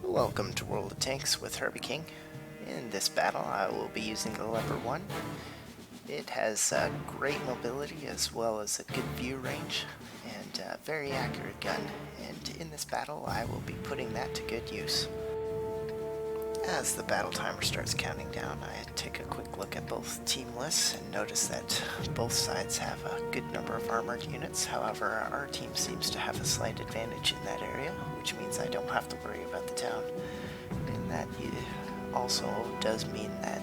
Welcome to World of Tanks with Herbie King. In this battle I will be using the Leopard 1. It has great mobility as well as a good view range and a very accurate gun, and in this battle I will be putting that to good use. As the battle timer starts counting down, I take a quick look at both team lists and notice that both sides have a good number of armored units. However, our team seems to have a slight advantage in that area, which means I don't have to worry about the town. And that also does mean that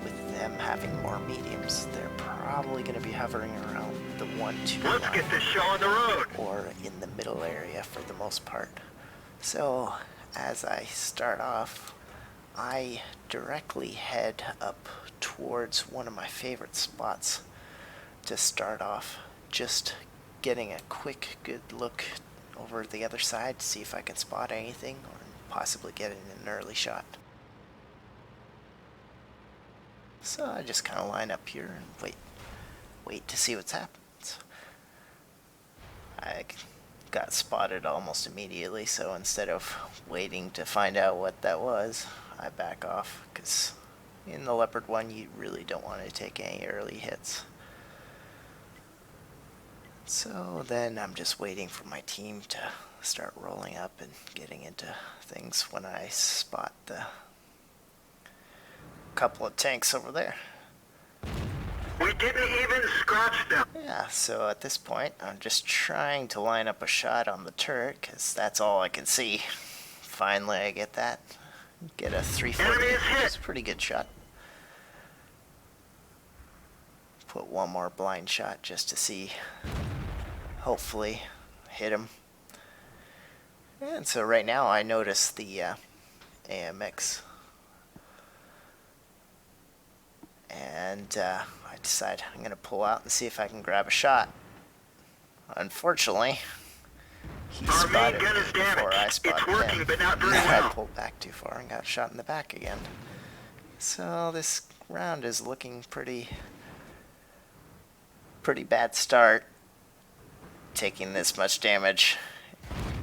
with them having more mediums, they're probably going to be hovering around the 1-2 Let's get this show on the road, or in the middle area for the most part. So as I start off, I directly head up towards one of my favorite spots to start off, just getting a quick good look over the other side to see if I can spot anything or possibly get in an early shot. So I just kind of line up here and wait to see what's happened. I got spotted almost immediately, so instead of waiting to find out what that was, I back off, because in the Leopard 1 you really don't want to take any early hits. So then I'm just waiting for my team to start rolling up and getting into things when I spot the couple of tanks over there. we didn't even scratch them. Yeah, so at this point I'm just trying to line up a shot on the turret, because that's all I can see. Finally I get that. Get a 340, it's a pretty good shot. Put one more blind shot just to see, hopefully hit him. And so right now I notice the AMX. And I decide I'm going to pull out and see if I can grab a shot. Unfortunately, he spotted me before I spotted him. But not very well. I pulled back too far and got shot in the back again. So this round is looking pretty bad start, taking this much damage.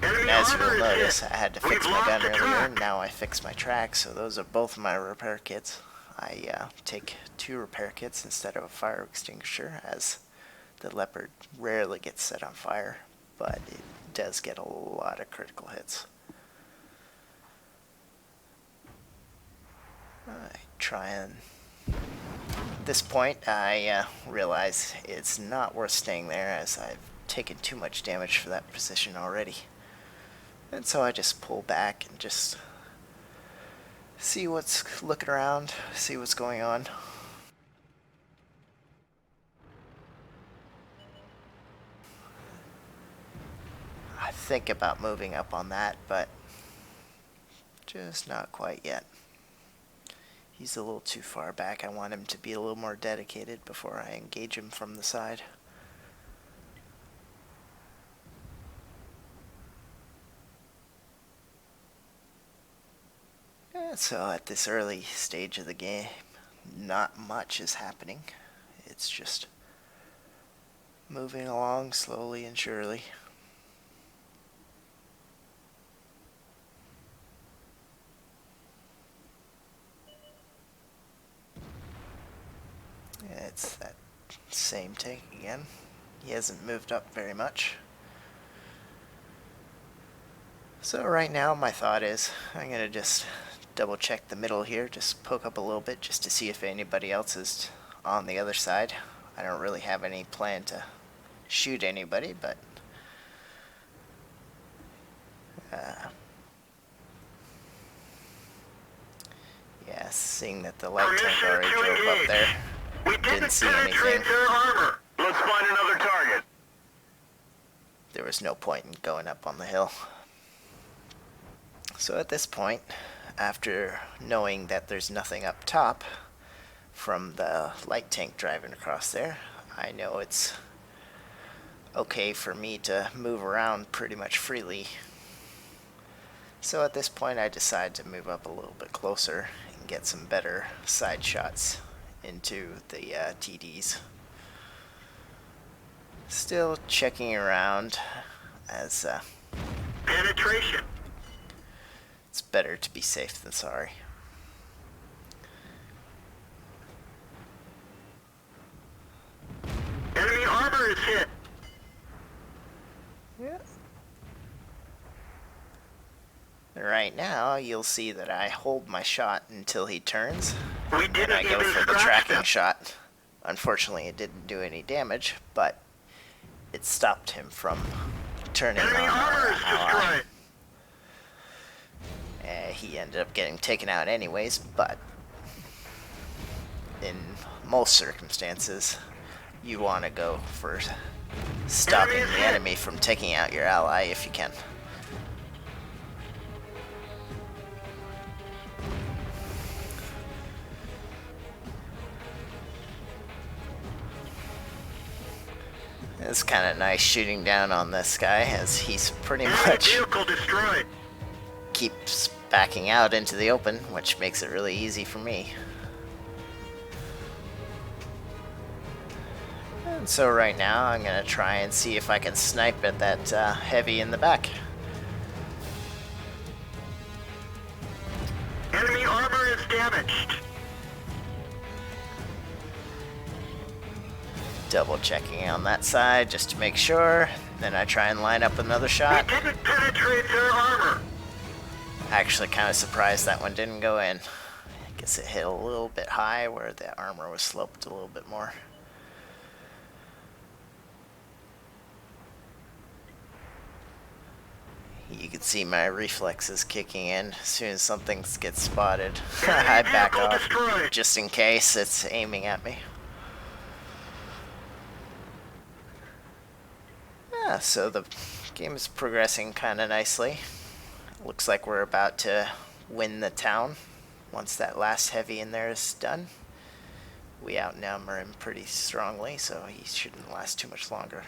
And as you will notice, I had to fix my gun earlier, and now I fixed my track, so those are both my repair kits. I take 2 repair kits instead of a fire extinguisher, as the Leopard rarely gets set on fire, but it does get a lot of critical hits. At this point I realize it's not worth staying there, as I've taken too much damage for that position already. And so I just pull back and just looking around, see what's going on. I think about moving up on that, but just not quite yet. He's a little too far back. I want him to be a little more dedicated before I engage him from the side. And so at this early stage of the game, not much is happening. It's just moving along slowly and surely. It's that same tank again. He hasn't moved up very much. So right now my thought is I'm going to just double check the middle here, just poke up a little bit just to see if anybody else is on the other side. I don't really have any plan to shoot anybody, but yeah, seeing that the light tank already drove up there. We Didn't see anything. their armor. Let's find another target. There was no point in going up on the hill. So at this point, after knowing that there's nothing up top from the light tank driving across there, I know it's okay for me to move around pretty much freely. So at this point I decide to move up a little bit closer and get some better side shots into the TDs. Still checking around, as Penetration. it's better to be safe than sorry. Enemy armor is hit. Yeah. Right now, you'll see that I hold my shot until he turns, We and didn't I go even for the scratch tracking them. shot. Unfortunately, it didn't do any damage, but it stopped him from turning Enemy on our armor is ally. destroyed. He ended up getting taken out anyways, but in most circumstances, you want to go for stopping the enemy from taking out your ally if you can. It's kind of nice shooting down on this guy as he's pretty Enemy much vehicle destroyed. keeps backing out into the open, which makes it really easy for me. And so right now I'm going to try and see if I can snipe at that heavy in the back. Enemy armor is damaged. Double checking on that side just to make sure. Then I try and line up another We shot. didn't penetrate their armor. Actually kind of surprised that one didn't go in. I guess it hit a little bit high where the armor was sloped a little bit more. You can see my reflexes kicking in as soon as something gets spotted. I back Vehicle off destroyed. just in case it's aiming at me. Yeah, so the game is progressing kind of nicely. Looks like we're about to win the town once that last heavy in there is done. We outnumber him pretty strongly, so he shouldn't last too much longer.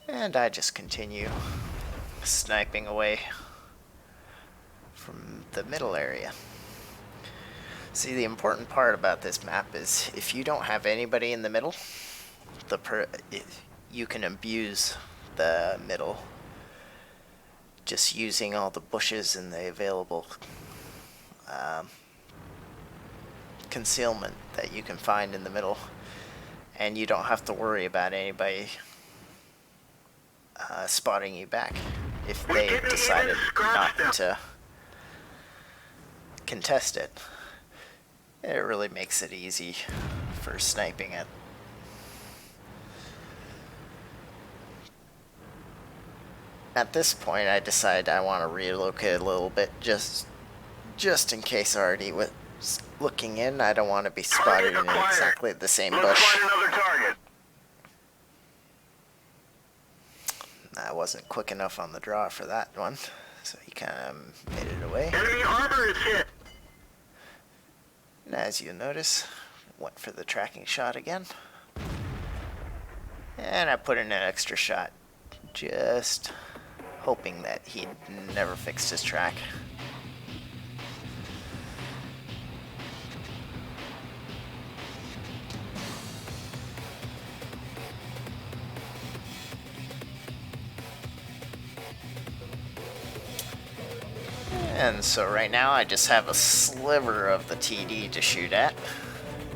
And I just continue sniping away from the middle area. See, the important part about this map is if you don't have anybody in the middle, you can abuse the middle just using all the bushes and the available concealment that you can find in the middle, and you don't have to worry about anybody spotting you back if We they didn't decided even scratch not to contest it. It really makes it easy for sniping it. At this point, I decide I want to relocate a little bit, just in case already was looking in. I don't want to be spotted in acquired. exactly the same Let's bush. find another target. I wasn't quick enough on the draw for that one, so he kind of made it away. Enemy armor is hit. And as you notice, went for the tracking shot again. And I put in an extra shot, just hoping that he never fixed his track. And so right now I just have a sliver of the TD to shoot at.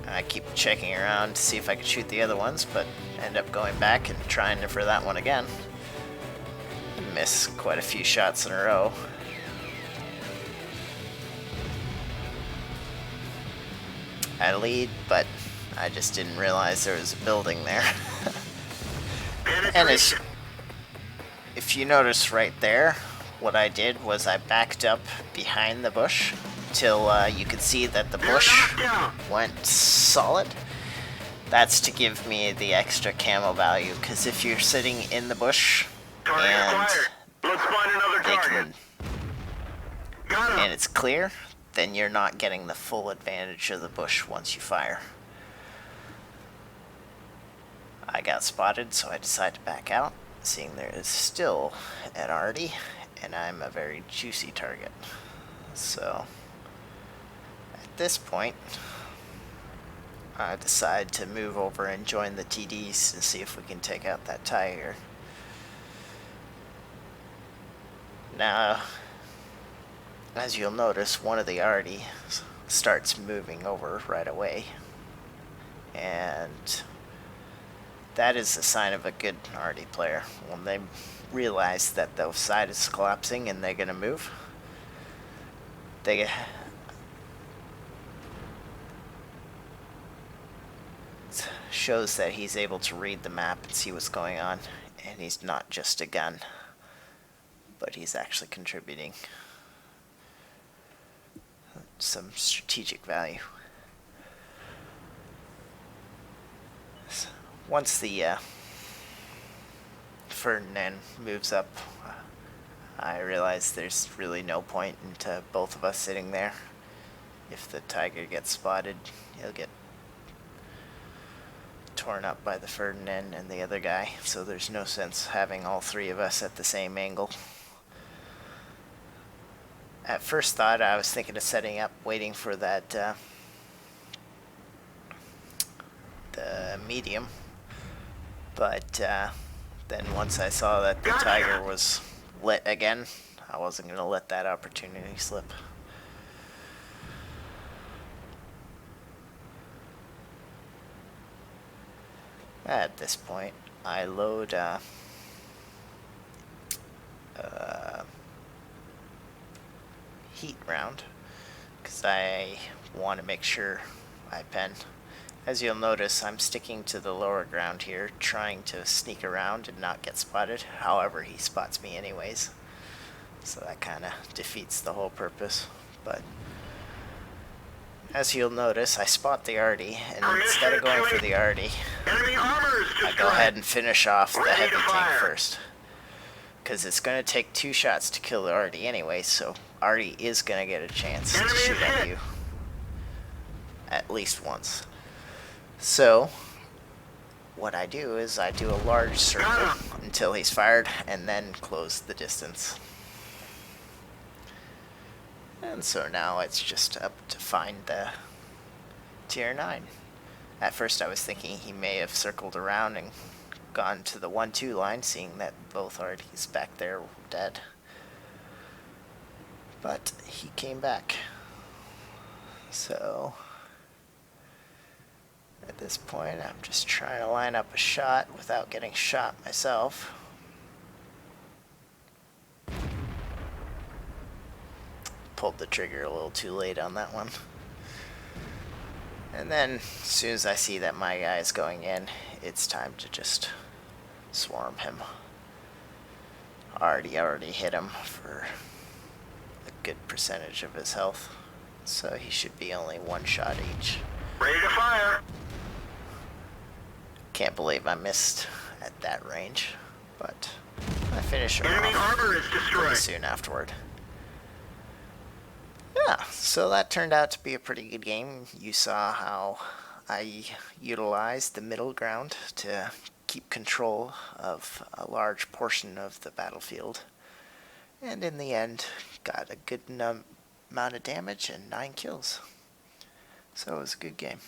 I keep checking around to see if I can shoot the other ones, but end up going back and trying for that one again. Miss quite a few shots in a row. I lead, but I just didn't realize there was a building there. And if you notice right there, what I did was I backed up behind the bush till you could see that the bush went solid. That's to give me the extra camo value, because if you're sitting in the bush and Let's find another target. and it's clear, then you're not getting the full advantage of the bush once you fire. I got spotted, so I decided to back out, seeing there is still an arty, and I'm a very juicy target. So at this point, I decide to move over and join the TDs and see if we can take out that tiger. Now, As you'll notice, one of the arty starts moving over right away. And that is a sign of a good arty player. When they realize that the side is collapsing and they're going to move, they shows that he's able to read the map and see what's going on, and he's not just a gun, but he's actually contributing some strategic value. So once the Ferdinand moves up, I realize there's really no point into both of us sitting there. If the Tiger gets spotted, he'll get torn up by the Ferdinand and the other guy, so there's no sense having all three of us at the same angle. At first thought, I was thinking of setting up, waiting for that the medium, but then once I saw that the Tiger was lit again, I wasn't going to let that opportunity slip. At this point, I load heat round because I want to make sure I pen. As you'll notice, I'm sticking to the lower ground here, trying to sneak around and not get spotted. However, he spots me anyways, so that kind of defeats the whole purpose. But as you'll notice, I spot the arty, and instead of going for the arty, I go ahead and finish off the heavy tank first. Because it's going to take 2 shots to kill the arty anyway, so arty is going to get a chance to shoot at you at least once. So what I do is I do a large circle until he's fired, and then close the distance. And so now it's just up to find the tier 9. At first I was thinking he may have circled around and gone to the 1-2 line, seeing that both arties back there were dead. But he came back. So at this point I'm just trying to line up a shot without getting shot myself. Pulled the trigger a little too late on that one. And then as soon as I see that my guy is going in, it's time to just swarm him. Already hit him for a good percentage of his health, so he should be only 1 shot each. Ready to fire. Can't believe I missed at that range, but I finish him Enemy off armor is pretty destroyed. soon afterward. Yeah, so that turned out to be a pretty good game. You saw how I utilized the middle ground to keep control of a large portion of the battlefield, and in the end got a good amount of damage and 9 kills. So it was a good game.